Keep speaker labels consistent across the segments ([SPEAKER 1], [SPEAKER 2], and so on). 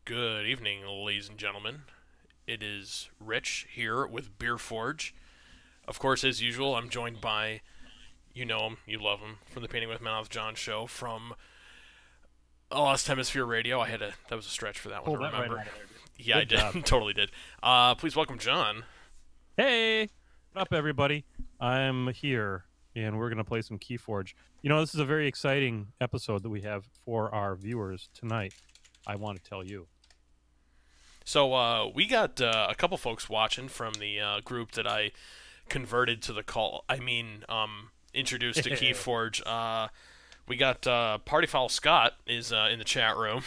[SPEAKER 1] Good evening, ladies and gentlemen. It is Rich here with BeerForge. Of course, as usual, I'm joined by, you know him, you love him, from the Painting with Mouth John show from Lost Hemisphere Radio. That was a stretch for that one to
[SPEAKER 2] Pull that right
[SPEAKER 1] remember.
[SPEAKER 2] out of there, dude.
[SPEAKER 1] Yeah, I
[SPEAKER 2] Good
[SPEAKER 1] did,
[SPEAKER 2] job.
[SPEAKER 1] totally did. Please welcome John.
[SPEAKER 2] Hey, what up, everybody? I'm here, and we're gonna play some Keyforge. This is a very exciting episode that we have for our viewers tonight. I want to tell you.
[SPEAKER 1] So we got a couple folks watching from the group that I converted to the call. Introduced to Keyforge. We got Party Foul Scott is in the chat room.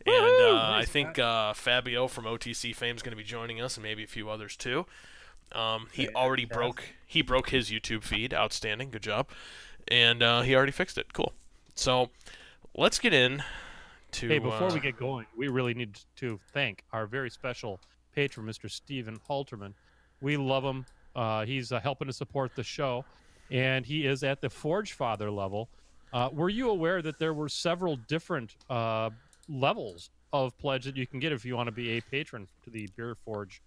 [SPEAKER 1] And
[SPEAKER 2] Woo!
[SPEAKER 1] I
[SPEAKER 2] Nice,
[SPEAKER 1] think
[SPEAKER 2] Scott.
[SPEAKER 1] Fabio from OTC fame is going to be joining us, and maybe a few others too. He already
[SPEAKER 2] Fantastic.
[SPEAKER 1] broke his YouTube feed. Outstanding, good job. And he already fixed it. Cool. So let's get in
[SPEAKER 2] Hey,
[SPEAKER 1] to.
[SPEAKER 2] before we get going, we really need to thank our very special patron, Mr. Steven Halterman. We love him. He's helping to support the show, and he is at the Forge Father level. Were you aware that there were several different levels of pledge that you can get if you want to be a patron to the Beer Forge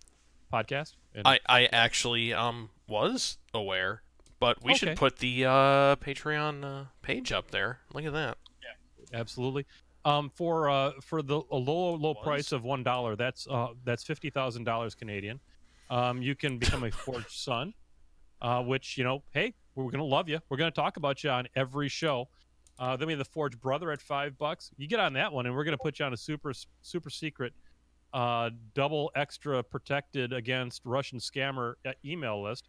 [SPEAKER 2] podcast?
[SPEAKER 1] I actually was aware, but we should
[SPEAKER 2] Okay,
[SPEAKER 1] put the Patreon page up there. Look at that.
[SPEAKER 2] absolutely. For the a low price
[SPEAKER 1] Was.
[SPEAKER 2] of $1, that's $50,000 Canadian. You can become a Forge Son, which hey, we're gonna love you. We're gonna talk about you on every show. Then we have the Forge Brother at $5. You get on that one, and we're gonna put you on a super secret, double extra protected against Russian scammer email list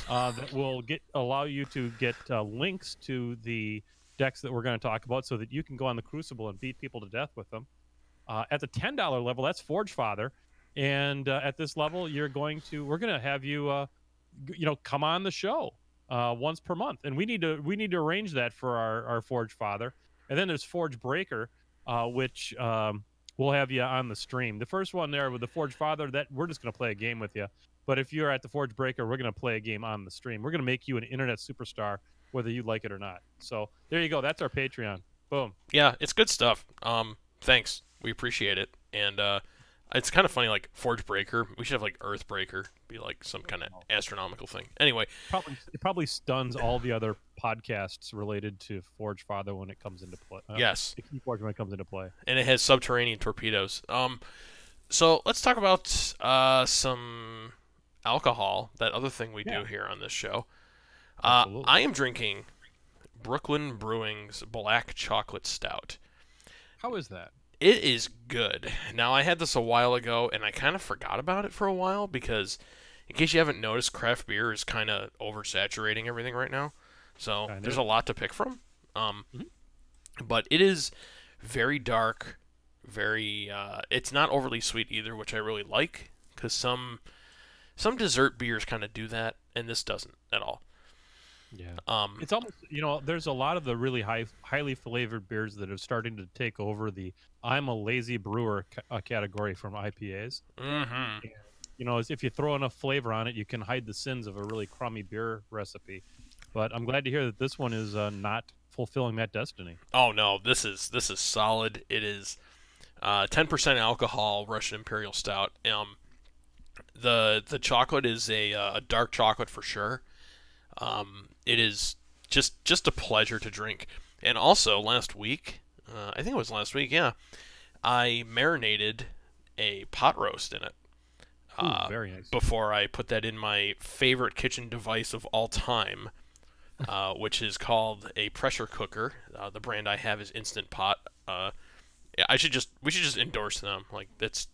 [SPEAKER 2] that will allow you to get links to the decks that we're going to talk about, so that you can go on the Crucible and beat people to death with them. At the $10 level, that's Forge Father, and at this level, we're going to have you, come on the show once per month, and we need to arrange that for our Forge Father. And then there's Forge Breaker, which we'll have you on the stream. The first one there with the Forge Father, that we're just going to play a game with you. But if you're at the Forge Breaker, we're going to play a game on the stream. We're going to make you an internet superstar, whether you like it or not. So there you go. That's our Patreon. Boom.
[SPEAKER 1] Yeah, it's good stuff. Thanks. We appreciate it. And it's kind of funny, like Forge Breaker. We should have like Earth Breaker be like some kind of astronomical thing. Anyway,
[SPEAKER 2] It probably stuns all the other podcasts related to Forge Father when it comes into play.
[SPEAKER 1] yes,
[SPEAKER 2] The Keyforge when it comes into play.
[SPEAKER 1] and it has subterranean torpedoes. So let's talk about some alcohol. That other thing we
[SPEAKER 2] Yeah,
[SPEAKER 1] do here on this show.
[SPEAKER 2] absolutely.
[SPEAKER 1] I am drinking Brooklyn Brewing's Black Chocolate Stout.
[SPEAKER 2] How is that?
[SPEAKER 1] It is good. Now, I had this a while ago, and I kind of forgot about it for a while because, in case you haven't noticed, craft beer is kind of oversaturating everything right now. So
[SPEAKER 2] Kind
[SPEAKER 1] there's
[SPEAKER 2] of.
[SPEAKER 1] a lot to pick from. Um,
[SPEAKER 2] Mhm.
[SPEAKER 1] but it is very dark, very. It's not overly sweet either, which I really like because some dessert beers kind of do that, and this doesn't at all.
[SPEAKER 2] Yeah.
[SPEAKER 1] Um,
[SPEAKER 2] It's almost, there's a lot of the really highly flavored beers that are starting to take over the I'm a lazy brewer category from IPAs.
[SPEAKER 1] hmm
[SPEAKER 2] And, if you throw enough flavor on it, you can hide the sins of a really crummy beer recipe. But I'm glad to hear that this one is not fulfilling that destiny.
[SPEAKER 1] Oh no, this is solid. It is 10% alcohol Russian Imperial Stout. The chocolate is a dark chocolate for sure. It is just a pleasure to drink. And also last week, I think it was last week, yeah, I marinated a pot roast in it
[SPEAKER 2] Ooh,
[SPEAKER 1] uh,
[SPEAKER 2] very nice.
[SPEAKER 1] before I put that in my favorite kitchen device of all time, which is called a pressure cooker. The brand I have is Instant Pot. Yeah, we should just endorse them. Like that's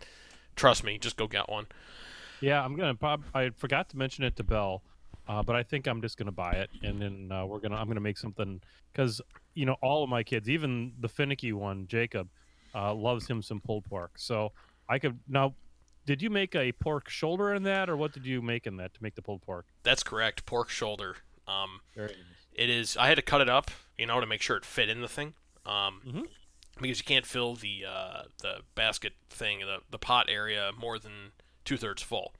[SPEAKER 1] trust me, just go get one.
[SPEAKER 2] Yeah, I forgot to mention it to Bell, but I think I'm just gonna buy it, and then I'm gonna make something, because all of my kids, even the finicky one, Jacob, loves him some pulled pork. So I could now. Did you make a pork shoulder in that, or what did you make in that to make the pulled pork?
[SPEAKER 1] That's correct, pork shoulder.
[SPEAKER 2] Very nice.
[SPEAKER 1] It is. I had to cut it up, to make sure it fit in the thing.
[SPEAKER 2] Hmm.
[SPEAKER 1] Because you can't fill the basket thing, the pot area more than 2/3 full.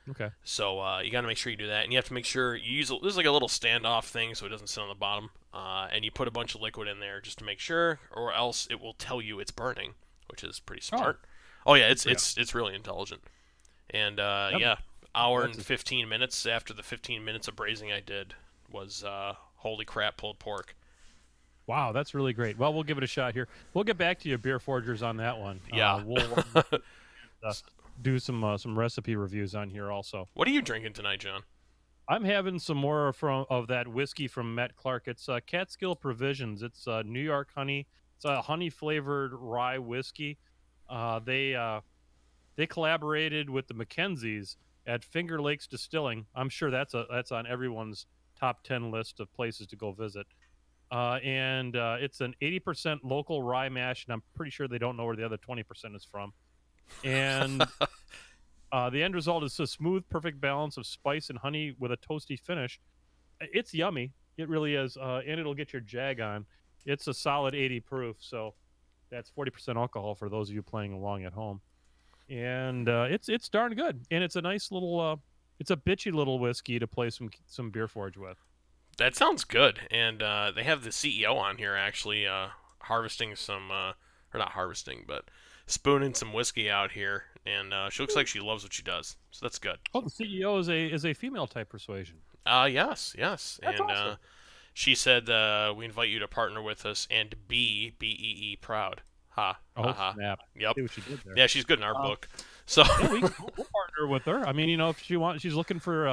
[SPEAKER 2] Okay.
[SPEAKER 1] So you got to make sure you do that, and you have to make sure you use. There's like a little standoff thing, so it doesn't sit on the bottom. And you put a bunch of liquid in there just to make sure, or else it will tell you it's burning, which is pretty
[SPEAKER 2] Oh,
[SPEAKER 1] smart. Oh yeah,
[SPEAKER 2] Yeah.
[SPEAKER 1] it's really intelligent. And
[SPEAKER 2] Yep.
[SPEAKER 1] yeah, hour
[SPEAKER 2] That's
[SPEAKER 1] and 15 minutes after the 15 minutes of braising I did was holy crap pulled pork.
[SPEAKER 2] Wow, that's really great. Well, we'll give it a shot here. We'll get back to you, beer forgers, on that one.
[SPEAKER 1] Yeah.
[SPEAKER 2] We'll uh, do some recipe reviews on here also.
[SPEAKER 1] What are you drinking tonight, John?
[SPEAKER 2] I'm having some more of that whiskey from Matt Clark. It's Catskill Provisions. It's New York honey. It's a honey flavored rye whiskey. They collaborated with the Mackenzies at Finger Lakes Distilling. I'm sure that's on everyone's top 10 list of places to go visit. And it's an 80% local rye mash, and I'm pretty sure they don't know where the other 20% is from. And the end result is a smooth, perfect balance of spice and honey with a toasty finish. It's yummy. It really is. And it'll get your jag on. It's a solid 80 proof, so that's 40% alcohol for those of you playing along at home. And it's darn good. And it's a nice little, it's a bitchy little whiskey to play some Beer Forge with.
[SPEAKER 1] That sounds good. And they have the CEO on here actually harvesting some, or not harvesting, but spooning some whiskey out here. And she looks like she loves what she does, so that's good.
[SPEAKER 2] Oh, the CEO is a female type persuasion.
[SPEAKER 1] Yes.
[SPEAKER 2] That's
[SPEAKER 1] And
[SPEAKER 2] awesome.
[SPEAKER 1] she said we invite you to partner with us and be BEE proud. Ha
[SPEAKER 2] Oh,
[SPEAKER 1] ha ha.
[SPEAKER 2] snap.
[SPEAKER 1] Yep.
[SPEAKER 2] See what she did there.
[SPEAKER 1] Yeah, she's good in our book. So
[SPEAKER 2] Yeah, we'll partner with her. I mean, if she's looking for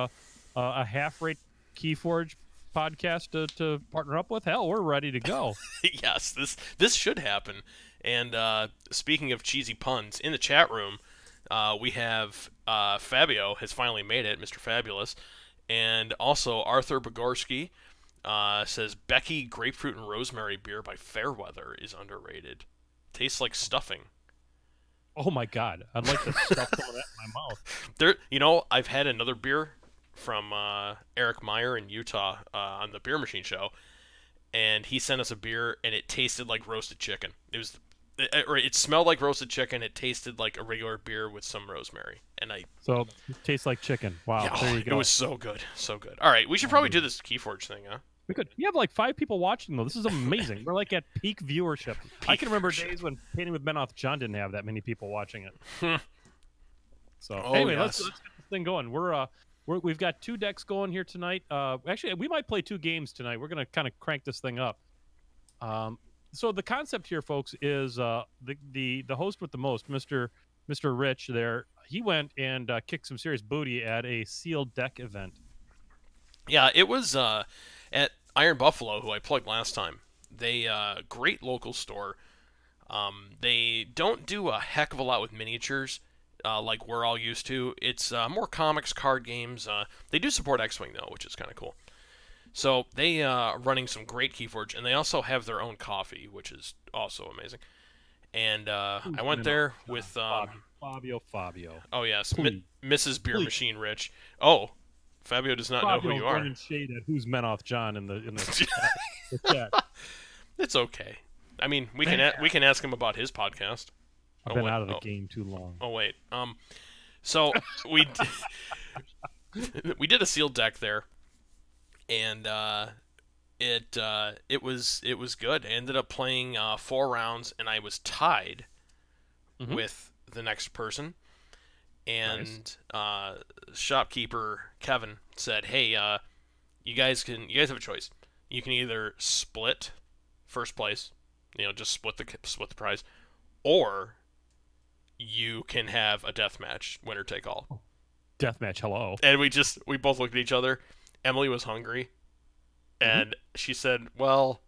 [SPEAKER 2] a half-rate Keyforge podcast to partner up with. Hell, we're ready to go.
[SPEAKER 1] yes, this should happen. And speaking of cheesy puns, in the chat room, we have Fabio has finally made it, Mr. Fabulous, and also Arthur Bogorski says Becky Grapefruit and Rosemary beer by Fairweather is underrated. Tastes like stuffing.
[SPEAKER 2] Oh my God, I'd like to stuff some of that in my mouth.
[SPEAKER 1] I've had another beer from Eric Meyer in Utah on the Beer Machine show, and he sent us a beer, and it tasted like roasted chicken. It smelled like roasted chicken. It tasted like a regular beer with some rosemary,
[SPEAKER 2] So it tastes like chicken. Wow,
[SPEAKER 1] yeah,
[SPEAKER 2] there you go.
[SPEAKER 1] it was so good, so good. All right, we should probably do this Keyforge thing, huh?
[SPEAKER 2] We could. We have like 5 people watching though. This is amazing. We're like at peak viewership. I can remember days when Painting with Men off John didn't have that many people watching it. So anyway,
[SPEAKER 1] yes.
[SPEAKER 2] let's get this thing going. We've got 2 decks going here tonight. Actually, we might play 2 games tonight. We're gonna kind of crank this thing up. So the concept here, folks, is the host with the most, Mr. Rich. There, he went and kicked some serious booty at a sealed deck event.
[SPEAKER 1] Yeah, it was at Iron Buffalo, who I plugged last time. They great local store. They don't do a heck of a lot with miniatures, like we're all used to. It's more comics, card games. They do support X-Wing though, which is kind of cool. So they are running some great Keyforge, and they also have their own coffee, which is also amazing. And I went there with
[SPEAKER 2] Fabio.
[SPEAKER 1] oh yes,
[SPEAKER 2] Please.
[SPEAKER 1] Mrs. Beer
[SPEAKER 2] Please.
[SPEAKER 1] Machine Rich. Oh, Fabio does not know who you are.
[SPEAKER 2] Running shade at who's men off John in the chat.
[SPEAKER 1] It's okay. I mean, we can ask him about his podcast.
[SPEAKER 2] I've been out of the game too long.
[SPEAKER 1] Oh wait. So we we did a sealed deck there, and it was good. I ended up playing 4 rounds, and I was tied with the next person. And shopkeeper Kevin said, "Hey, you guys have a choice. You can either split first place, just split the prize, or you can have a death match, winner take all."
[SPEAKER 2] Deathmatch, hello.
[SPEAKER 1] And we both looked at each other. Emily was hungry, and she said, "Well,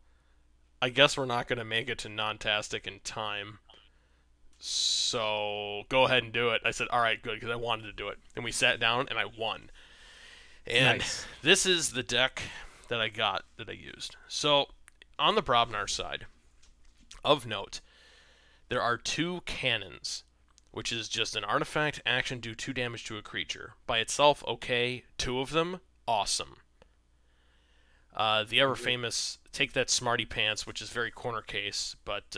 [SPEAKER 1] I guess we're not going to make it to Non-Tastic in time. So go ahead and do it." I said, "All right, good," because I wanted to do it. And we sat down, and I won. And This is the deck that I used. So on the Brobnar side, of note, there are 2 cannons, which is just an artifact action, do 2 damage to a creature. By itself, okay. 2 of them, awesome. The ever-famous Take That Smarty Pants, which is very corner case, but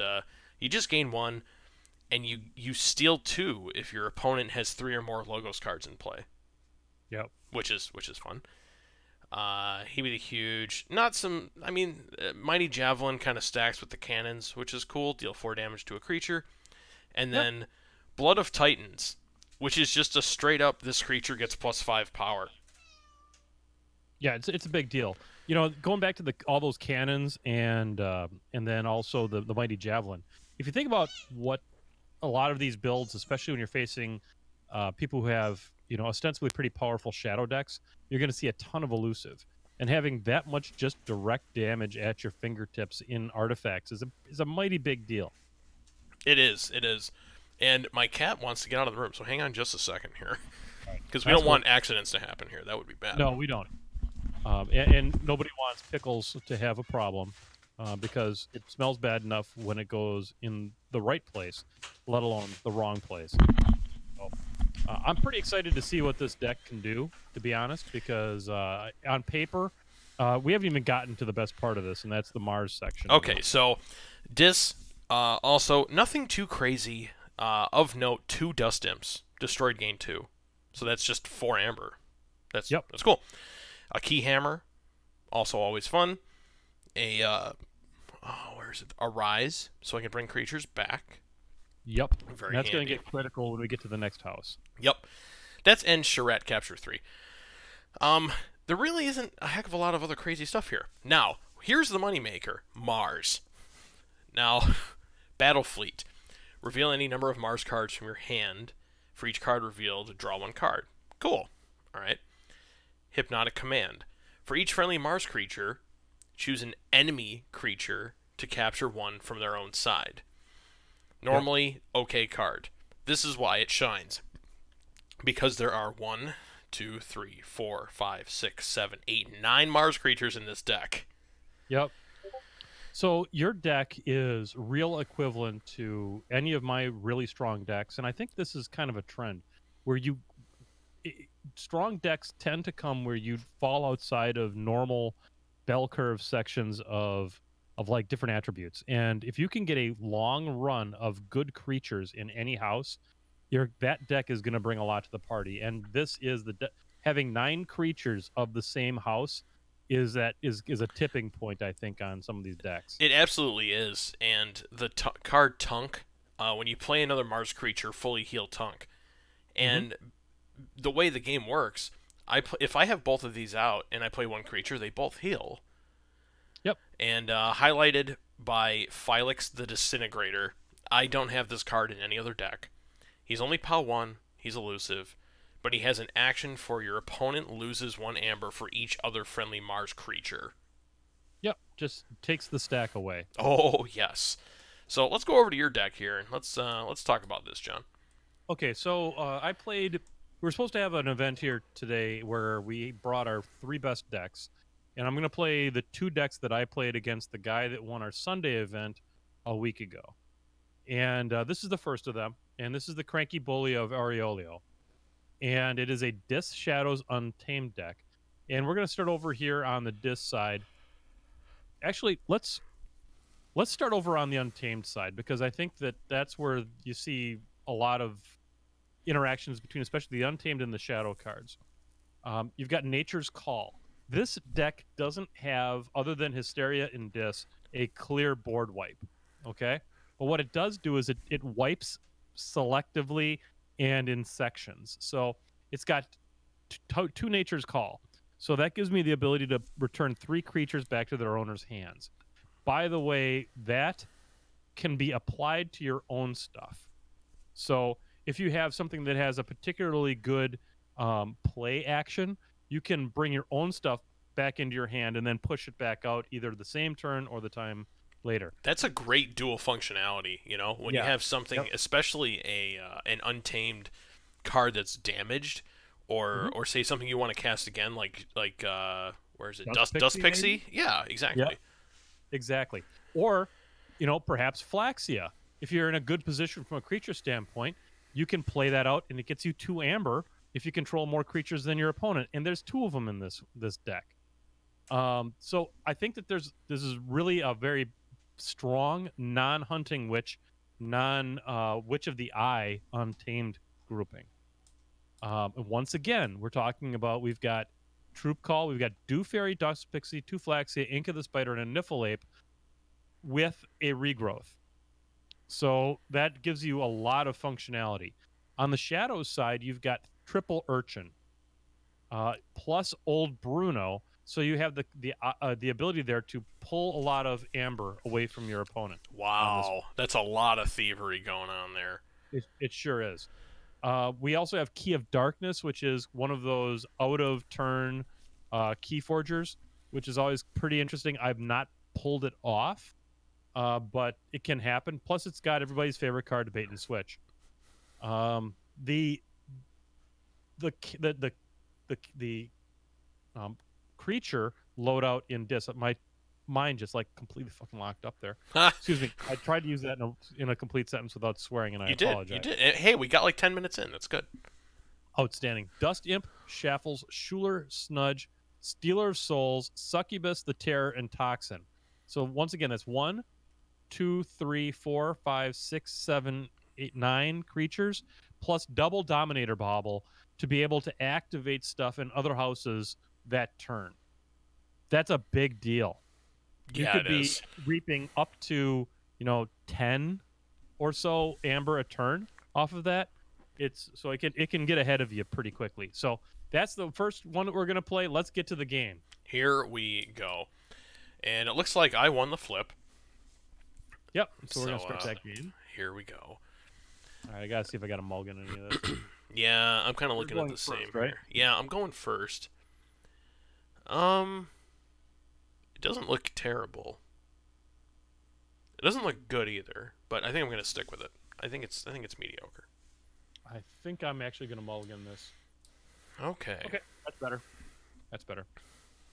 [SPEAKER 1] you just gain 1, and you steal 2 if your opponent has 3 or more Logos cards in play.
[SPEAKER 2] Yep.
[SPEAKER 1] Which is fun. He be the huge. Mighty Javelin kind of stacks with the cannons, which is cool. Deal 4 damage to a creature. And then Blood of Titans, which is just a straight up this creature gets +5 power.
[SPEAKER 2] Yeah, it's a big deal. You know, going back to all those cannons and then also the mighty javelin. If you think about what a lot of these builds, especially when you're facing people who have, you know, ostensibly pretty powerful shadow decks, you're going to see a ton of elusive. And having that much just direct damage at your fingertips in artifacts is a mighty big deal.
[SPEAKER 1] It is. It is. And my cat wants to get out of the room, so hang on just a second here. Because we
[SPEAKER 2] That's
[SPEAKER 1] don't want accidents to happen here. That would be bad.
[SPEAKER 2] No, we don't. And nobody wants Pickles to have a problem because it smells bad enough when it goes in the right place, let alone the wrong place. So, I'm pretty excited to see what this deck can do, to be honest, because on paper, we haven't even gotten to the best part of this, and that's the Mars section.
[SPEAKER 1] Okay, so Dis, also, nothing too crazy. Of note, 2 Dust Imps. Destroyed gain 2. So that's just 4 Amber. That's cool. A Key Hammer, also always fun. Where is it? A Rise, so I can bring creatures back.
[SPEAKER 2] Yep.
[SPEAKER 1] Very
[SPEAKER 2] That's going
[SPEAKER 1] handy.
[SPEAKER 2] to get critical when we get to the next house.
[SPEAKER 1] Yep. That's end Charette Capture 3. There really isn't a heck of a lot of other crazy stuff here. Now, here's the moneymaker, Mars. Now, Battle Fleet. Reveal any number of Mars cards from your hand. For each card revealed, draw 1 card. Cool. Alright. Hypnotic Command. For each friendly Mars creature, choose an enemy creature to capture 1 from their own side. Normally, okay card. This is why it shines. Because there are 1, 2, 3, 4, 5, 6, 7, 8, 9 Mars creatures in this deck.
[SPEAKER 2] Yep. So your deck is real equivalent to any of my really strong decks, and I think this is kind of a trend where strong decks tend to come where you fall outside of normal bell curve sections of like different attributes. And if you can get a long run of good creatures in any house, that deck is going to bring a lot to the party. And this is having 9 creatures of the same house is a tipping point, I think, on some of these decks.
[SPEAKER 1] It absolutely is. And the card Tunk, when you play another Mars creature, fully heal Tunk. And the way the game works, if I have both of these out and I play 1 creature, they both heal.
[SPEAKER 2] Yep.
[SPEAKER 1] And highlighted by Phylix the Disintegrator, I don't have this card in any other deck. He's only POW 1, he's elusive, but he has an action for your opponent loses 1 Amber for each other friendly Mars creature.
[SPEAKER 2] Yep, just takes the stack away.
[SPEAKER 1] Oh, yes. So let's go over to your deck here, and let's talk about this, John.
[SPEAKER 2] Okay, so we were supposed to have an event here today where we brought our 3 best decks, and I'm going to play the 2 decks that I played against the guy that won our Sunday event a week ago. And this is the first of them, and this is the Cranky Bully of Areolio. And it is a Dis Shadows Untamed deck. And we're going to start over here on the Dis side. Actually, let's start over on the Untamed side, because I think that's where you see a lot of interactions between especially the Untamed and the Shadow cards. You've got Nature's Call. This deck doesn't have, other than Hysteria and Dis, a clear board wipe. Okay? But what it does do is it wipes selectively and in sections. So it's got 2 Nature's Call. So that gives me the ability to return 3 creatures back to their owner's hands. By the way, that can be applied to your own stuff. So if you have something that has a particularly good play action, you can bring your own stuff back into your hand and then push it back out either the same turn or the time later.
[SPEAKER 1] That's a great dual functionality, you know, when you have something, especially an Untamed card that's damaged, or say something you want to cast again, like where is it, Dust Pixie? Yeah, exactly.
[SPEAKER 2] Yep. Exactly. Or, perhaps Flaxia. If you're in a good position from a creature standpoint, you can play that out, and it gets you 2 Amber if you control more creatures than your opponent. And there's 2 of them in this deck. So I think that this is really a very strong non-hunting witch, witch of the eye Untamed grouping. Once again, we're talking about, we've got Troop Call, we've got Dew Fairy, Dust Pixie, 2 Flaxia, Ink of the Spider, and a Niffleape with a regrowth. So that gives you a lot of functionality. On the shadows side, you've got triple urchin, plus old Bruno. So you have the ability there to pull a lot of amber away from your opponent on this
[SPEAKER 1] Wow,
[SPEAKER 2] one.
[SPEAKER 1] that's a lot of thievery going on there.
[SPEAKER 2] It sure is. We also have Key of Darkness, which is one of those out of turn key forgers, which is always pretty interesting. I've not pulled it off, but it can happen. Plus, it's got everybody's favorite card to bait and switch. Um, the the the the the creature loadout in Dis. My mind just like completely fucking locked up there. Excuse me. I tried to use that in a complete sentence without swearing, and I apologize.
[SPEAKER 1] You did. Hey, we got like 10 minutes in. That's good.
[SPEAKER 2] Outstanding. Dust Imp, Shaffles, Schuler, Snudge, Stealer of Souls, Succubus, the Terror, and Toxin. So once again, that's 1, 2, 3, 4, 5, 6, 7, 8, 9 creatures, plus double Dominator Bauble to be able to activate stuff in other houses that turn. That's a big deal. You
[SPEAKER 1] Yeah,
[SPEAKER 2] could
[SPEAKER 1] it
[SPEAKER 2] be
[SPEAKER 1] is.
[SPEAKER 2] reaping up to, 10 or so amber a turn off of that. It can get ahead of you pretty quickly. So that's the first one that we're gonna play. Let's get to the game.
[SPEAKER 1] Here we go. And it looks like I won the flip.
[SPEAKER 2] Yep. So we're gonna start that game.
[SPEAKER 1] Here we go.
[SPEAKER 2] All right, I gotta see if I got a mulligan in any of this.
[SPEAKER 1] Yeah, I'm kind of looking at
[SPEAKER 2] going
[SPEAKER 1] the same.
[SPEAKER 2] first, right?
[SPEAKER 1] Here. Yeah, I'm going first. It doesn't look terrible. It doesn't look good either, but I think I'm gonna stick with it. I think it's mediocre.
[SPEAKER 2] I think I'm actually gonna mulligan this.
[SPEAKER 1] Okay.
[SPEAKER 2] Okay, that's better. That's better.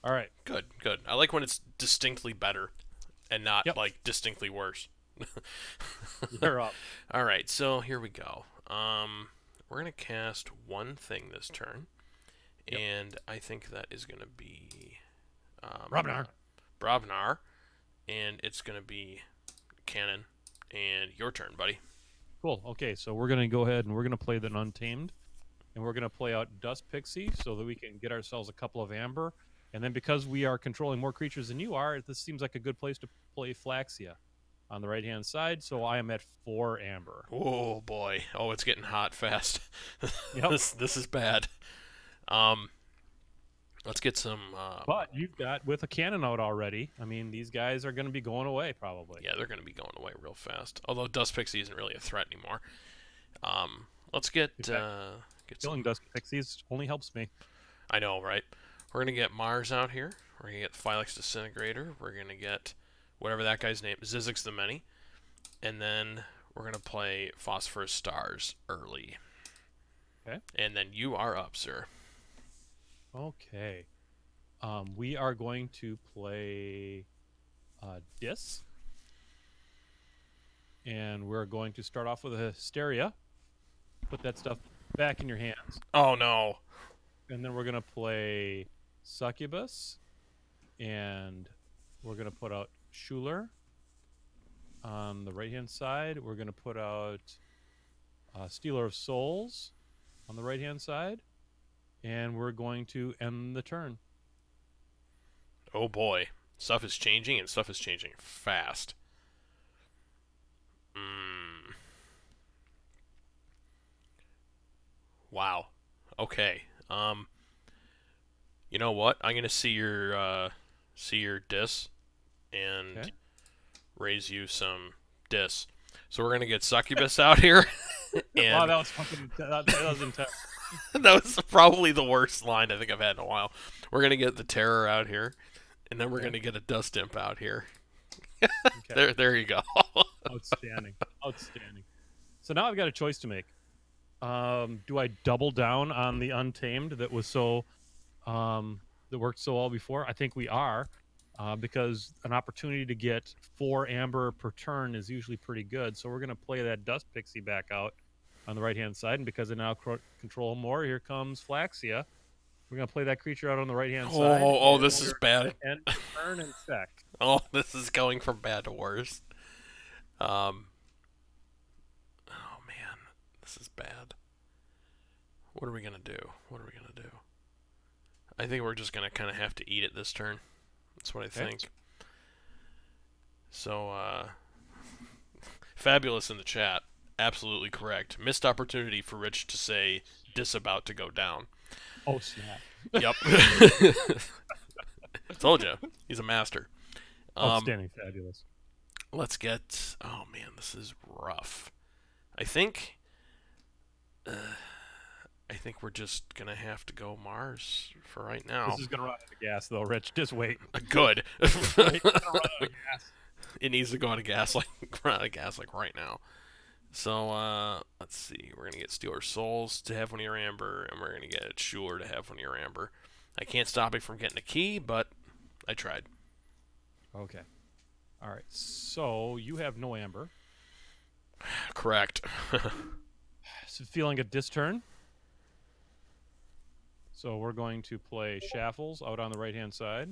[SPEAKER 2] All right.
[SPEAKER 1] Good, good. I like when it's distinctly better and not
[SPEAKER 2] Yep.
[SPEAKER 1] like distinctly worse.
[SPEAKER 2] You're up.
[SPEAKER 1] All right, so here we go. We're gonna cast one thing this turn,
[SPEAKER 2] Yep.
[SPEAKER 1] and I think that is gonna be
[SPEAKER 2] Brobnar.
[SPEAKER 1] Brobnar, and it's gonna be Cannon. And your turn, buddy.
[SPEAKER 2] Cool. Okay, so we're gonna go ahead and we're gonna play the Untamed, and we're gonna play out Dust Pixie so that we can get ourselves a couple of amber. And then because we are controlling more creatures than you are, this seems like a good place to play Flaxia on the right-hand side. So I am at 4 amber.
[SPEAKER 1] Oh boy! Oh, it's getting hot fast.
[SPEAKER 2] Yep.
[SPEAKER 1] This is bad. Let's get some.
[SPEAKER 2] But you've got with a cannon out already. I mean, these guys are going to be going away probably.
[SPEAKER 1] Yeah, they're going to be going away real fast. Although Dust Pixie isn't really a threat anymore. Let's get
[SPEAKER 2] Killing Dust Pixies only helps me.
[SPEAKER 1] I know, right? We're gonna get Mars out here. We're gonna get Phylex Disintegrator. We're gonna get whatever that guy's name, Zizix the Many, and then we're gonna play Phosphorus Stars early.
[SPEAKER 2] Okay.
[SPEAKER 1] And then you are up, sir.
[SPEAKER 2] Okay. We are going to play Dis. And we're going to start off with a Hysteria. Put that stuff back in your hands.
[SPEAKER 1] Oh no.
[SPEAKER 2] And then we're going to play Succubus. And we're going to put out Schuler. On the right-hand side, we're going to put out Stealer of Souls on the right-hand side. And we're going to end the turn.
[SPEAKER 1] Oh boy. Stuff is changing, and stuff is changing fast. Wow. Okay. You know what? I'm gonna see your dis, and
[SPEAKER 2] Okay.
[SPEAKER 1] raise you some dis. So we're gonna get Succubus out here, and
[SPEAKER 2] Wow, that was fucking that was intense.
[SPEAKER 1] that was probably the worst line I think I've had in a while. We're gonna get the Terror out here, and then we're gonna get a Dust Imp out here.
[SPEAKER 2] Okay.
[SPEAKER 1] There you go.
[SPEAKER 2] Outstanding. Outstanding. So now I've got a choice to make. Do I double down on the Untamed that was that worked so well before? I think we are, because an opportunity to get 4 amber per turn is usually pretty good. So we're going to play that Dust Pixie back out on the right-hand side, and because I now control more, here comes Flaxia. We're going to play that creature out on the right-hand side.
[SPEAKER 1] Oh, this is bad.
[SPEAKER 2] And turn and check.
[SPEAKER 1] Oh, this is going from bad to worse. Oh man, this is bad. What are we gonna do? What are we gonna do? I think we're just gonna kind of have to eat it this turn. That's what I think. So, Fabulous in the chat. Absolutely correct. Missed opportunity for Rich to say dis about to go down.
[SPEAKER 2] Oh, snap.
[SPEAKER 1] Yep. Told you. He's a master.
[SPEAKER 2] Outstanding. Fabulous.
[SPEAKER 1] Let's get... Oh, man, this is rough. I think we're just going to have to go Mars for right now.
[SPEAKER 2] This is going to run out of gas, though, Rich. Just wait.
[SPEAKER 1] Good.
[SPEAKER 2] It's gonna run out of gas.
[SPEAKER 1] It needs to go out of gas like right now. So let's see. We're gonna get Stealer Souls to have one of your amber, and we're gonna get Schuler to have one of your amber. I can't stop it from getting a key, but I tried.
[SPEAKER 2] Okay. All right. So you have no amber.
[SPEAKER 1] Correct.
[SPEAKER 2] So feeling a dis turn. So we're going to play Shaffles out on the right-hand side.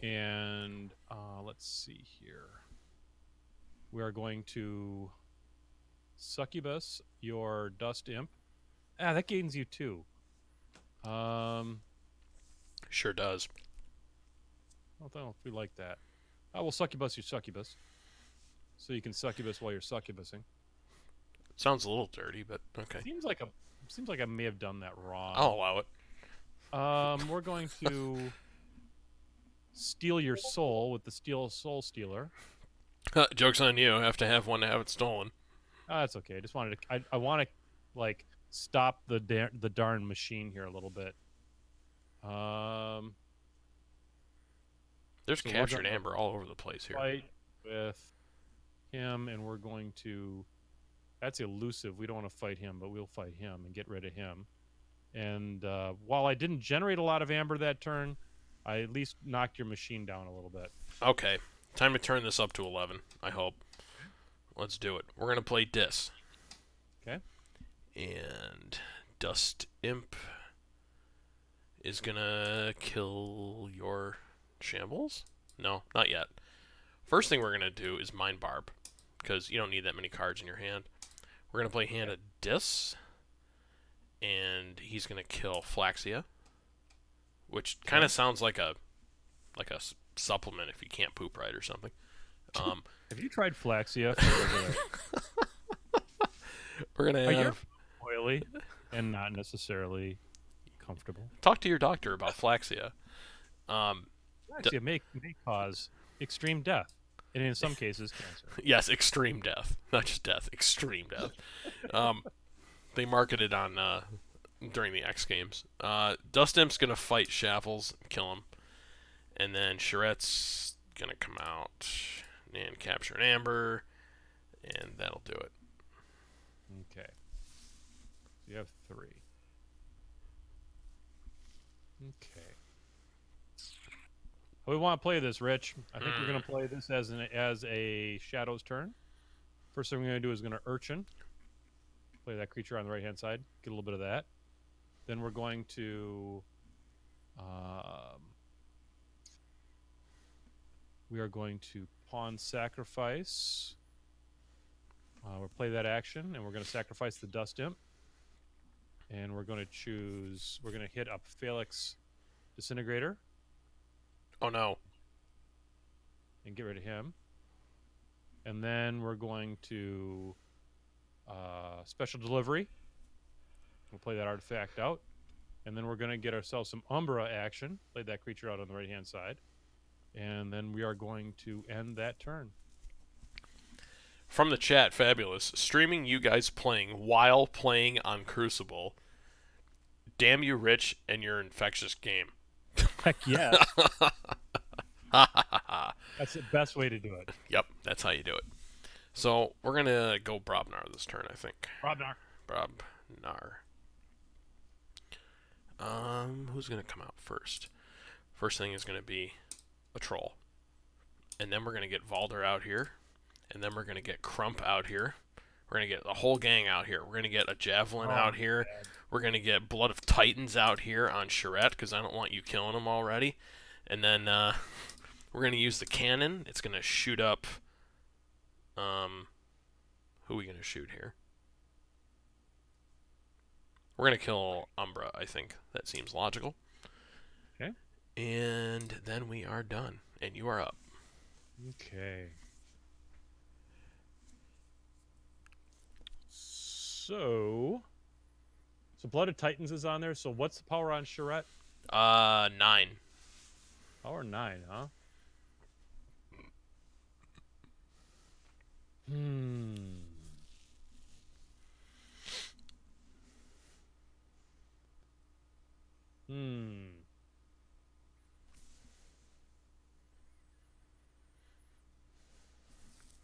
[SPEAKER 2] And let's see here. We are going to Succubus your Dust Imp. That gains you 2.
[SPEAKER 1] Sure does.
[SPEAKER 2] I don't know if we like that. We'll Succubus your Succubus. So you can Succubus while you're Succubusing.
[SPEAKER 1] Sounds a little dirty, but okay.
[SPEAKER 2] Seems like I may have done that wrong.
[SPEAKER 1] I'll allow it.
[SPEAKER 2] We're going to steal your soul with the Soul Stealer.
[SPEAKER 1] Joke's on you. I have to have one to have it stolen.
[SPEAKER 2] That's okay. I just wanted to. I want to like stop the darn machine here a little bit.
[SPEAKER 1] There's
[SPEAKER 2] So
[SPEAKER 1] captured amber all over the place here.
[SPEAKER 2] Fight with him, and we're going to. That's elusive. We don't want to fight him, but we'll fight him and get rid of him. And while I didn't generate a lot of amber that turn, I at least knocked your machine down a little bit.
[SPEAKER 1] Okay. Time to turn this up to 11, I hope. Let's do it. We're going to play Dis.
[SPEAKER 2] Okay.
[SPEAKER 1] And Dust Imp is going to kill your Shambles? No, not yet. First thing we're going to do is Mind Barb, because you don't need that many cards in your hand. We're going to play hand of Dis, and he's going to kill Flaxia, which kind of sounds like a supplement if you can't poop right or something.
[SPEAKER 2] Have you tried Flaxia?
[SPEAKER 1] We're going to have...
[SPEAKER 2] oily and not necessarily comfortable.
[SPEAKER 1] Talk to your doctor about Flaxia.
[SPEAKER 2] Flaxia may cause extreme death, and in some cases, cancer.
[SPEAKER 1] Yes, extreme death. Not just death, extreme death. They marketed on during the X Games. Dust Imp's going to fight Shaffles and kill him. And then Charette's going to come out and capture an amber, and that'll do it.
[SPEAKER 2] Okay. You have 3. Okay. How we want to play this, Rich? I think we're going to play this as a Shadow's turn. First thing we're going to do is going to Urchin. Play that creature on the right-hand side. Get a little bit of that. Then we're going to... we are going to Pawn Sacrifice. We'll play that action, and we're going to sacrifice the Dust Imp. And we're going to choose... We're going to hit up Felix Disintegrator.
[SPEAKER 1] Oh, no.
[SPEAKER 2] And get rid of him. And then we're going to Special Delivery. We'll play that artifact out. And then we're going to get ourselves some Umbra action. Play that creature out on the right-hand side. And then we are going to end that turn.
[SPEAKER 1] From the chat, fabulous. Streaming you guys playing while playing on Crucible. Damn you, Rich, and your infectious game.
[SPEAKER 2] Heck yeah. That's the best way to do it.
[SPEAKER 1] Yep, that's how you do it. So we're going to go Brobnar this turn, I think.
[SPEAKER 2] Brobnar.
[SPEAKER 1] Who's going to come out first? First thing is going to be a troll. And then we're going to get Valder out here. And then we're going to get Crump out here. We're going to get the whole gang out here. We're going to get a Javelin out here.
[SPEAKER 2] God.
[SPEAKER 1] We're going to get Blood of Titans out here on Charette, because I don't want you killing them already. And then we're going to use the cannon. It's going to shoot up... who are we going to shoot here? We're going to kill Umbra, I think. That seems logical.
[SPEAKER 2] Okay.
[SPEAKER 1] And then we are done. And you are up.
[SPEAKER 2] Okay. So Blooded Titans is on there. So what's the power on Charette?
[SPEAKER 1] 9.
[SPEAKER 2] Power 9, huh? Hmm.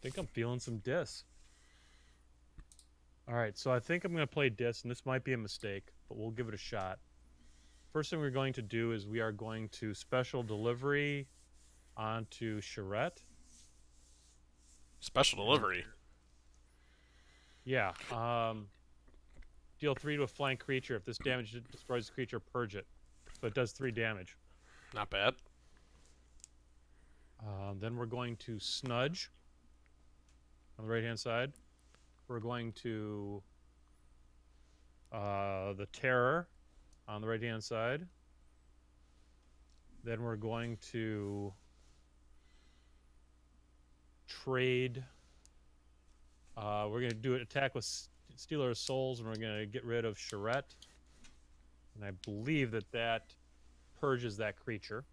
[SPEAKER 2] Think I'm feeling some Dis. All right, so I think I'm going to play Dis, and this might be a mistake, but we'll give it a shot. First thing we're going to do is we are going to special delivery onto Charette.
[SPEAKER 1] Special delivery?
[SPEAKER 2] Yeah. Deal 3 to a flying creature. If this damage destroys the creature, purge it. So it does 3 damage.
[SPEAKER 1] Not bad.
[SPEAKER 2] Then we're going to Snudge on the right-hand side. We're going to the Terror on the right-hand side. Then we're going to trade. We're going to do an attack with Stealer of Souls, and we're going to get rid of Charette. And I believe that purges that creature.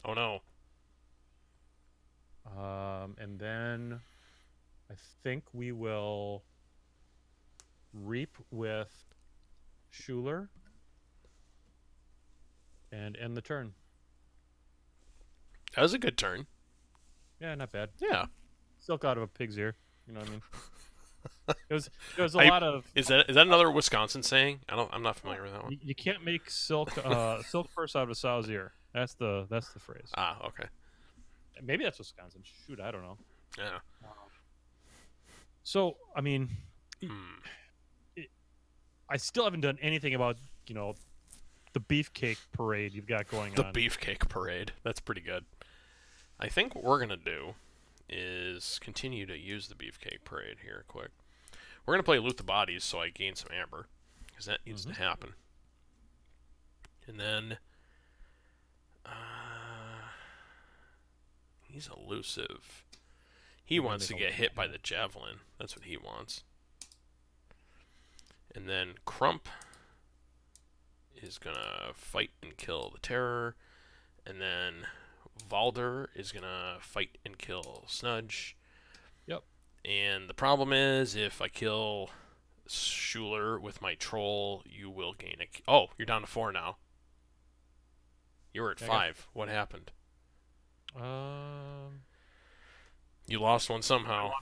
[SPEAKER 1] Oh, no.
[SPEAKER 2] And then I think we will Reap with Schuler and end the turn.
[SPEAKER 1] That was a good turn.
[SPEAKER 2] Yeah, not bad.
[SPEAKER 1] Yeah.
[SPEAKER 2] Silk out of a pig's ear. You know what I mean? It was a lot of.
[SPEAKER 1] Is that another Wisconsin saying? I'm not familiar with that one.
[SPEAKER 2] You can't make silk purse out of a sow's ear. That's the phrase.
[SPEAKER 1] Ah, okay.
[SPEAKER 2] Maybe that's Wisconsin. Shoot, I don't know.
[SPEAKER 1] Yeah.
[SPEAKER 2] So I mean, I still haven't done anything about the beefcake parade you've got going on.
[SPEAKER 1] The beefcake parade. That's pretty good. I think what we're gonna do is continue to use the beefcake parade here quick. We're going to play Loot the Bodies so I gain some amber, because that needs to happen. And then he's elusive. He wants to get hit by the javelin. That's what he wants. And then Crump is going to fight and kill the Terror. And then Valder is going to fight and kill Snudge.
[SPEAKER 2] Yep.
[SPEAKER 1] And the problem is, if I kill Schuler with my troll, you will gain a... Oh, you're down to 4 now. You were at 5. What happened? You lost one somehow.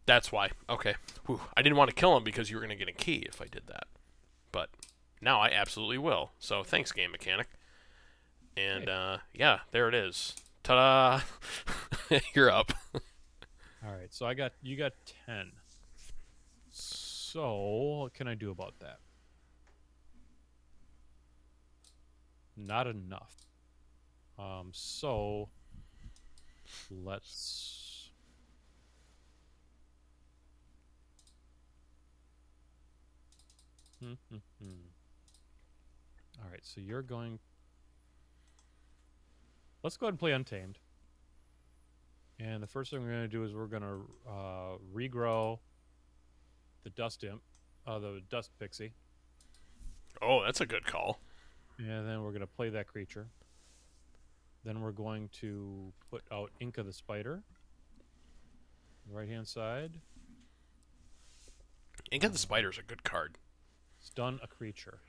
[SPEAKER 1] That's why. Okay. Whew. I didn't want to kill him because you were going to get a key if I did that. But now I absolutely will. So thanks, game mechanic. And, yeah, there it is. Ta-da! You're up.
[SPEAKER 2] All right, so you got 10. So what can I do about that? Not enough. So let's... All right, so you're going... Let's go ahead and play Untamed. And the first thing we're going to do is we're going to regrow the Dust Imp, the Dust Pixie.
[SPEAKER 1] Oh, that's a good call.
[SPEAKER 2] And then we're going to play that creature. Then we're going to put out Inca the Spider. Right-hand side.
[SPEAKER 1] Inca the Spider's a good card.
[SPEAKER 2] Stun a creature.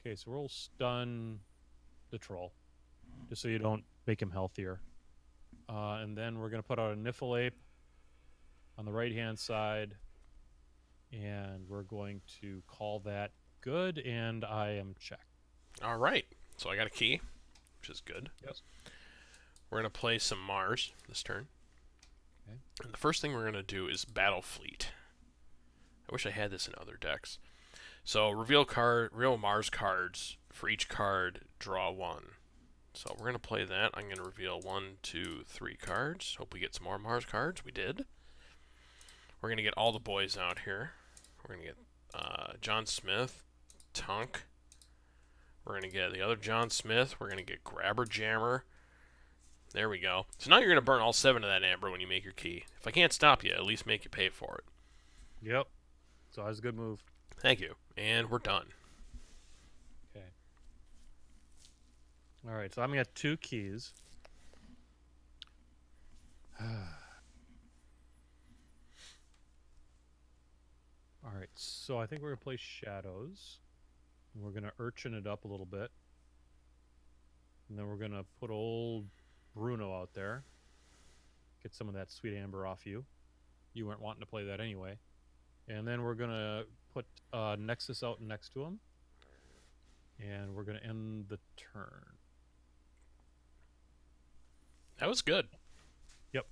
[SPEAKER 2] Okay, so we'll stun the troll, just so you don't make him healthier. And then we're going to put out a Niffle Ape on the right-hand side. And we're going to call that good, and I am checked.
[SPEAKER 1] All right. So I got a key, which is good.
[SPEAKER 2] Yes.
[SPEAKER 1] We're going to play some Mars this turn.
[SPEAKER 2] Okay.
[SPEAKER 1] And the first thing we're going to do is Battle Fleet. I wish I had this in other decks. So reveal Mars cards. For each card, draw 1. So we're going to play that. I'm going to reveal 1, 2, 3 cards. Hope we get some more Mars cards. We did. We're going to get all the boys out here. We're going to get John Smith, Tunk. We're going to get the other John Smith. We're going to get Grabber Jammer. There we go. So now you're going to burn all 7 of that amber when you make your key. If I can't stop you, at least make you pay for it.
[SPEAKER 2] Yep. So that was a good move.
[SPEAKER 1] Thank you. And we're done.
[SPEAKER 2] Okay. All right. So I'm gonna get 2 keys. All right. So I think we're gonna play Shadows. We're gonna urchin it up a little bit, and then we're gonna put old Bruno out there. Get some of that sweet amber off you. You weren't wanting to play that anyway. And then we're gonna put Nexus out next to him, and we're gonna end the turn.
[SPEAKER 1] That was good.
[SPEAKER 2] Yep.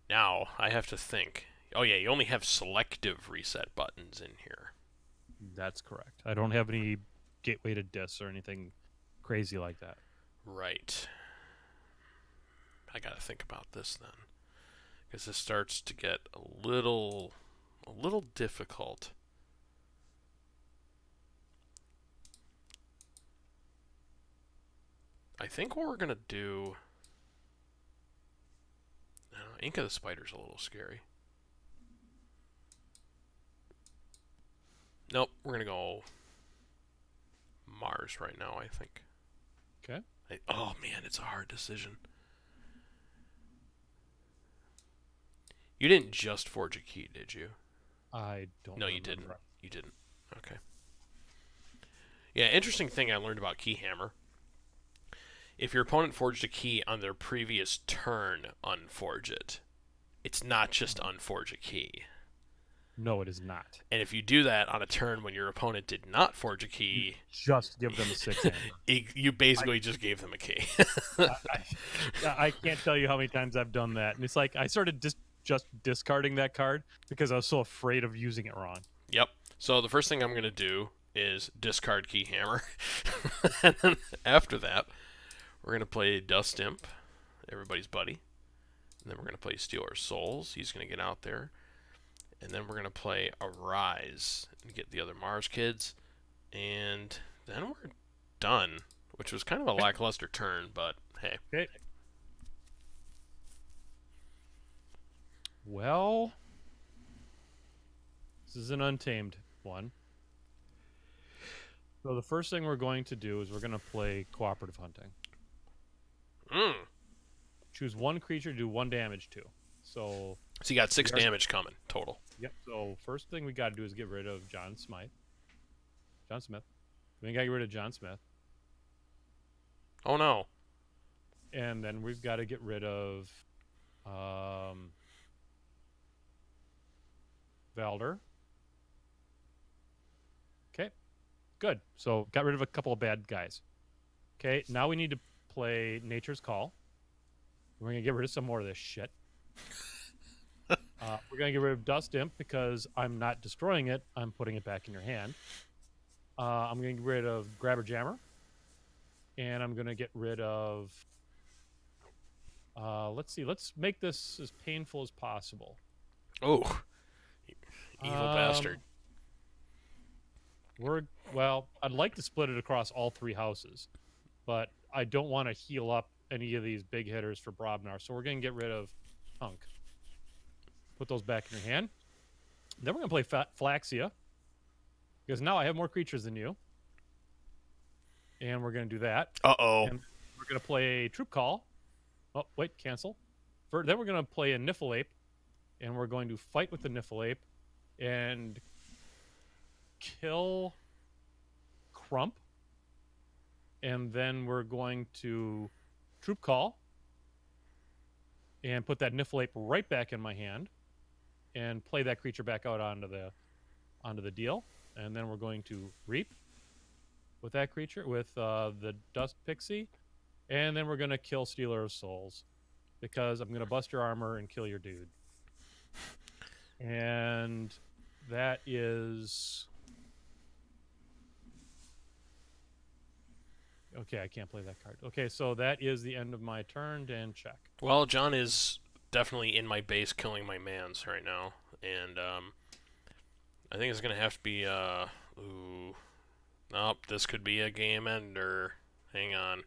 [SPEAKER 1] Now, I have to think. Oh, yeah, you only have selective reset buttons in here.
[SPEAKER 2] That's correct. I don't have any gateway to dis or anything crazy like that.
[SPEAKER 1] Right. I gotta think about this then. Because this starts to get a little difficult. I think what we're gonna do... Ink of the Spider's a little scary. Nope, we're gonna go Mars right now, I think.
[SPEAKER 2] Okay.
[SPEAKER 1] Oh man, it's a hard decision. You didn't just forge a key, did you?
[SPEAKER 2] I don't
[SPEAKER 1] No,
[SPEAKER 2] remember.
[SPEAKER 1] you didn't. You didn't. Okay. Yeah, interesting thing I learned about Keyhammer. If your opponent forged a key on their previous turn, unforge it. It's not just unforge a key.
[SPEAKER 2] No, it is not.
[SPEAKER 1] And if you do that on a turn when your opponent did not forge a key,
[SPEAKER 2] just give them a 6 amber.
[SPEAKER 1] You basically just gave them a key.
[SPEAKER 2] I can't tell you how many times I've done that. And it's like I started just discarding that card because I was so afraid of using it wrong.
[SPEAKER 1] Yep. So the first thing I'm going to do is discard Keyhammer. And then after that, we're going to play Dust Imp, everybody's buddy. And then we're going to play Stealer's Souls. He's going to get out there. And then we're going to play Arise and get the other Mars kids. And then we're done, which was kind of a lackluster turn, but hey.
[SPEAKER 2] Okay. Well, this is an Untamed one. So the first thing we're going to do is we're going to play Cooperative Hunting. Choose 1 creature to do 1 damage to. So
[SPEAKER 1] you got 6 damage coming total.
[SPEAKER 2] Yep. So first thing we got to do is get rid of John Smith. We got to get rid of John Smith.
[SPEAKER 1] Oh no.
[SPEAKER 2] And then we've got to get rid of Valder. Okay. Good. So got rid of a couple of bad guys. Okay. Now we need to play Nature's Call. We're going to get rid of some more of this shit. We're going to get rid of Dust Imp because I'm not destroying it. I'm putting it back in your hand. I'm going to get rid of Grabber Jammer. And I'm going to get rid of... let's see. Let's make this as painful as possible.
[SPEAKER 1] Oh. Evil bastard.
[SPEAKER 2] Well, I'd like to split it across all 3 houses. But I don't want to heal up any of these big hitters for Brobnar. So we're going to get rid of Hunk. Put those back in your hand. Then we're going to play Flaxia. Because now I have more creatures than you. And we're going to do that.
[SPEAKER 1] Uh-oh.
[SPEAKER 2] And we're going to play Troop Call. Oh, wait, cancel. Then we're going to play a Niffleape. And we're going to fight with the Niffleape. And kill Crump. And then we're going to Troop Call. And put that Niffleape right back in my hand. And play that creature back out onto the deal. And then we're going to Reap with that creature, with the Dust Pixie. And then we're going to kill Stealer of Souls. Because I'm going to bust your armor and kill your dude. And that is... Okay, I can't play that card. Okay, so that is the end of my turn, and check.
[SPEAKER 1] Well, John is definitely in my base killing my mans right now. And, I think it's going to have to be, ooh. Nope, this could be a game ender. Hang on.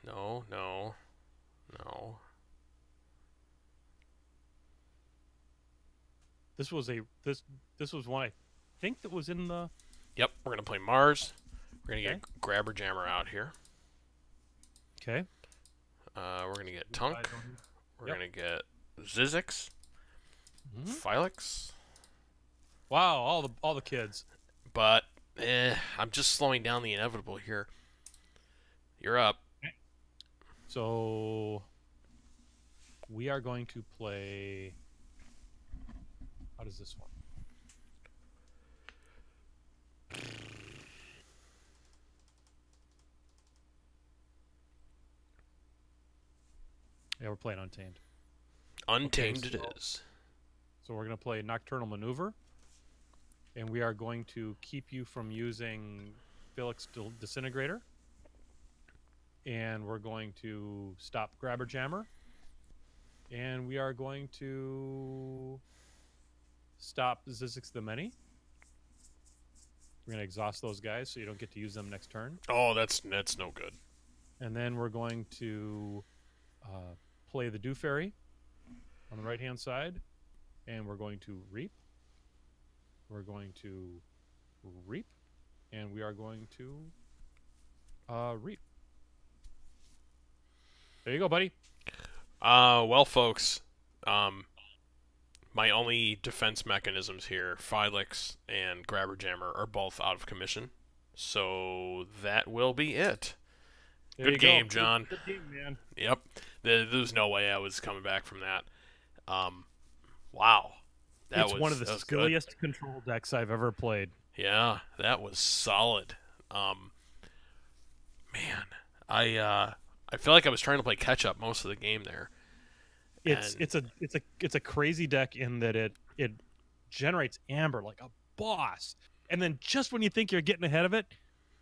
[SPEAKER 1] No, no, no.
[SPEAKER 2] This was one I think that was in the.
[SPEAKER 1] Yep, we're gonna play Mars. We're gonna
[SPEAKER 2] Okay.
[SPEAKER 1] get Grabber Jammer out here.
[SPEAKER 2] Okay.
[SPEAKER 1] We're gonna get Tunk.
[SPEAKER 2] I don't-
[SPEAKER 1] We're
[SPEAKER 2] Yep.
[SPEAKER 1] gonna get Zizix,
[SPEAKER 2] Mhm.
[SPEAKER 1] Phylix.
[SPEAKER 2] Wow, all the kids.
[SPEAKER 1] But I'm just slowing down the inevitable here. You're up.
[SPEAKER 2] So we are going to play. How does this one? Yeah, we're playing Untamed.
[SPEAKER 1] Untamed
[SPEAKER 2] Okay,
[SPEAKER 1] it is.
[SPEAKER 2] So we're going to play Nocturnal Maneuver, and we are going to keep you from using Felix Disintegrator, and we're going to stop Grabber Jammer, and we are going to stop Zizix the Many. We're going to exhaust those guys so you don't get to use them next turn.
[SPEAKER 1] Oh, that's no good.
[SPEAKER 2] And then we're going to play the Dew Fairy on the right-hand side, and we're going to reap. We're going to reap, and we are going to reap. There you go, buddy.
[SPEAKER 1] Well, folks, my only defense mechanisms here, Phylix and Grabber Jammer, are both out of commission. So that will be it.
[SPEAKER 2] There
[SPEAKER 1] Good
[SPEAKER 2] you
[SPEAKER 1] game,
[SPEAKER 2] go.
[SPEAKER 1] John.
[SPEAKER 2] Good game, man.
[SPEAKER 1] Yep. There's no way I was coming back from that. Wow.
[SPEAKER 2] It's one of the
[SPEAKER 1] that was good.
[SPEAKER 2] silliest control decks I've ever played.
[SPEAKER 1] Yeah, that was solid. Man, I feel like I was trying to play catch up most of the game there.
[SPEAKER 2] It's a crazy deck in that it generates amber like a boss, and then just when you think you're getting ahead of it,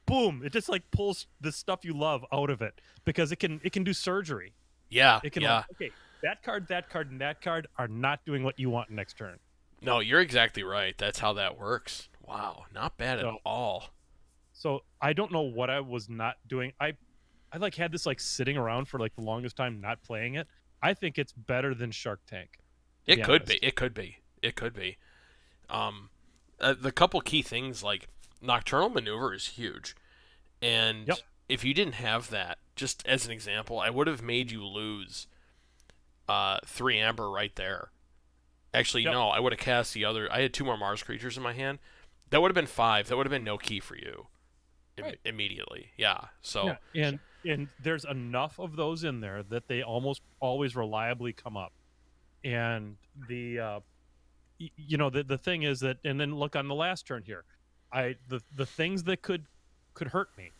[SPEAKER 2] boom! It just like pulls the stuff you love out of it because it can do surgery.
[SPEAKER 1] Yeah,
[SPEAKER 2] It can
[SPEAKER 1] yeah.
[SPEAKER 2] like, okay, that card, and that card are not doing what you want next turn.
[SPEAKER 1] No, you're exactly right. That's how that works. Wow, not bad at
[SPEAKER 2] So-
[SPEAKER 1] all.
[SPEAKER 2] So I don't know what I was not doing. I like had this like sitting around for like the longest time not playing it. I think it's better than Shark Tank. to
[SPEAKER 1] It could be.
[SPEAKER 2] honest.
[SPEAKER 1] It could be. It could be. The couple key things like Nocturnal Maneuver is huge, and
[SPEAKER 2] Yep.
[SPEAKER 1] if you didn't have that, just as an example, I would have made you lose 3 amber right there. Actually,
[SPEAKER 2] Yep.
[SPEAKER 1] no, I would have cast the other. I had 2 more Mars creatures in my hand. That would have been 5. That would have been no key for you
[SPEAKER 2] Right.
[SPEAKER 1] immediately. Yeah. So
[SPEAKER 2] Yeah, and there's enough of those in there that they almost always reliably come up. And the the thing is that, and then look on the last turn here, the things that could hurt me.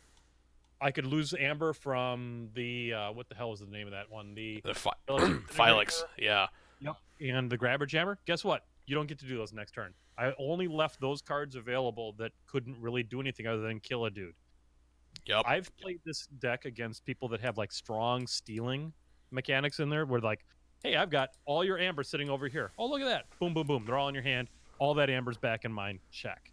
[SPEAKER 2] I could lose amber from the what the hell was the name of that one? The
[SPEAKER 1] the Phylix. Yeah.
[SPEAKER 2] Yep. And the Grabber Jammer. Guess what? You don't get to do those next turn. I only left those cards available that couldn't really do anything other than kill a dude.
[SPEAKER 1] Yep.
[SPEAKER 2] I've played this deck against people that have like strong stealing mechanics in there where like, hey, I've got all your amber sitting over here. Oh, look at that. Boom, boom, boom. They're all in your hand. All that amber's back in mine. Check.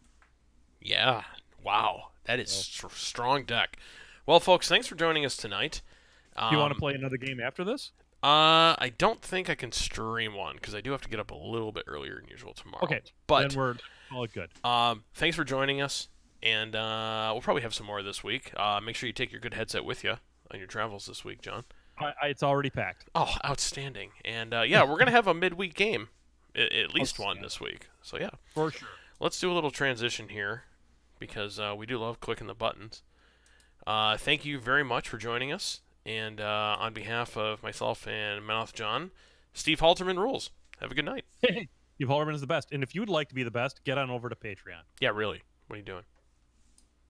[SPEAKER 1] Yeah. Wow. That is strong deck. Well, folks, thanks for joining us tonight.
[SPEAKER 2] Do you want to play another game after this?
[SPEAKER 1] I don't think I can stream one because I do have to get up a little bit earlier than usual tomorrow.
[SPEAKER 2] Okay.
[SPEAKER 1] But
[SPEAKER 2] then we're all good.
[SPEAKER 1] thanks for joining us, and we'll probably have some more this week. Make sure you take your good headset with you on your travels this week, John.
[SPEAKER 2] It's already packed.
[SPEAKER 1] Oh, outstanding. And yeah, we're going to have a midweek game, at least one this week. So yeah,
[SPEAKER 2] For sure.
[SPEAKER 1] let's do a little transition here because we do love clicking the buttons. Thank you very much for joining us. And on behalf of myself and Mouth John, Steve Halterman rules. Have a good night.
[SPEAKER 2] Steve Hallerman is the best. And if you would like to be the best, get on over to Patreon.
[SPEAKER 1] Yeah, really. What are you doing?